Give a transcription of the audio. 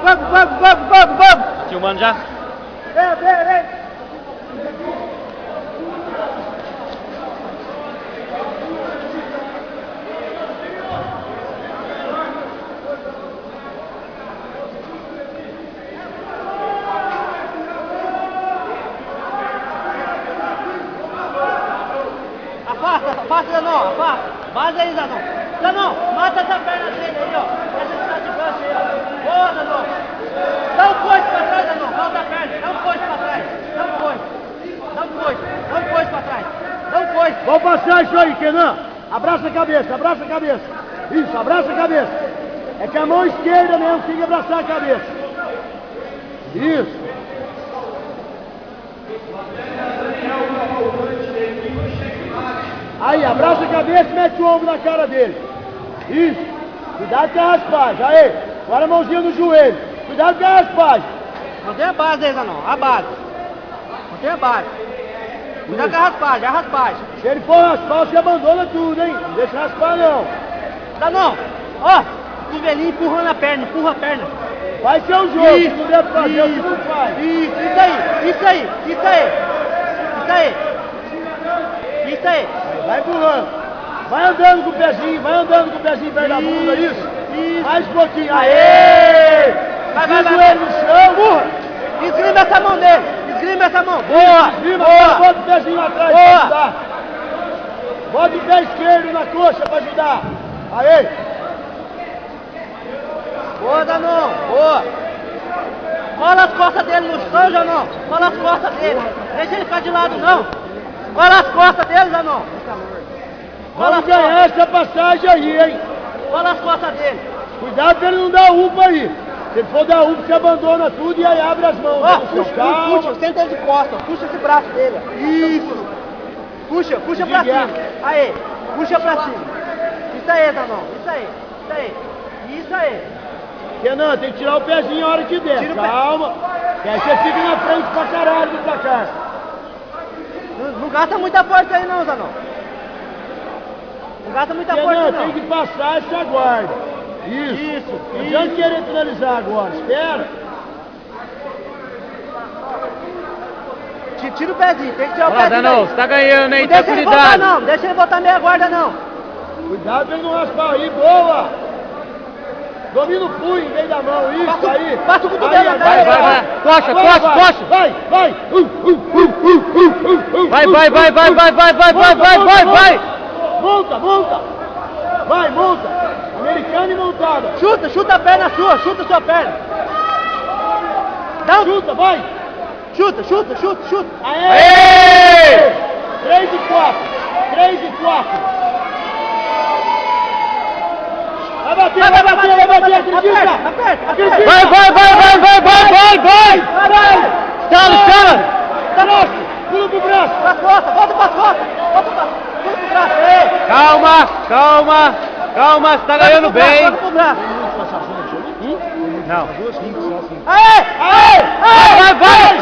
Vamos! Filmando já? Vem! Afasta, Zanon, afasta. Vaza aí, Zanon. Zanon, mata essa perna dele aí, ó. Essa está de gancho aí, ó. Boa, Zanon. Dá um coice pra trás, Zanon. Volta a perna. Dá um coice pra trás. Dá um coice pra trás. Dá um coice. Vamos passar isso aí, Kenan. Abraça a cabeça. Isso, abraça a cabeça. É com a mão esquerda mesmo, tem que abraçar a cabeça. Isso. Aí, abraça a cabeça e mete o ombro na cara dele. Isso. Cuidado com a raspagem. Aí, agora a mãozinha no joelho. Cuidado com a raspagem. Mantém a base aí, Zanon. A base. Mantém a base. Cuidado com a raspagem, Se ele for raspar, você abandona tudo, hein? Não deixa raspar, não. Zanon, ó. Cotovelinho empurrando a perna, empurra a perna. Vai ser o jogo. Isso, se não deve fazer, isso, você não faz. Isso aí. Vai empurrando. Vai andando com o pezinho perto da bunda, isso. Mais um pouquinho. Aê! Vai. Joelho no chão. Empurra. Esgrima essa mão dele. Esgrima essa mão. Esgrima, Boa. bota o pezinho atrás pra ajudar. Bota o pé esquerdo na coxa pra ajudar. Aê! Boa, Zanon. Boa. Cola as costas dele no chão, Zanon. Cola as costas dele. Deixa ele ficar de lado, não. Cola as costas dele, Zanon. Vamos ganhar essa passagem aí, hein? Cola as costas dele. Cuidado pra ele não dar UPA aí. Se ele for dar UPA, você abandona tudo e aí abre as mãos. Ó, no chão. Calma. puxa, senta ele de costas. Puxa esse braço dele. Isso. Puxa pra cima. Aí, puxa pra cima. Isso aí, Zanon. Isso aí. Kenan, tem que tirar o pezinho a hora que der. Tira o pé. Calma. Que aí você fica na frente pra caralho do placar. Não gasta muita força aí não, Zanon. Não gasta muita força Kenan, não. tem que passar e se aguarda. Isso. Não adianta querer finalizar agora. Espera. Tira o pezinho, tem que tirar o Olha lá, pezinho. Zanon, você tá ganhando, hein? Não Tá deixa ele cuidado. voltar não, deixa ele botar meia guarda não. Cuidado pra ele não raspar aí. Boa. Domina o punho em vez da mão. Isso aí. Passa o cotovelo Aí, atrás. Vai. Coxa. Vai. Vai. Monta. Vai, monta. Americana e montada. Chuta a perna sua, chuta a sua perna. Chuta, vai. Chuta. Aê! 3 e 4. Vai bater, acredita. Aperta. Vai. Escala. Pula pro braço. Pras costas, volta pras costas. Pula pro braço. Ei. Calma, você tá ganhando bem. Volta pro braço. Não. Aê! Vai,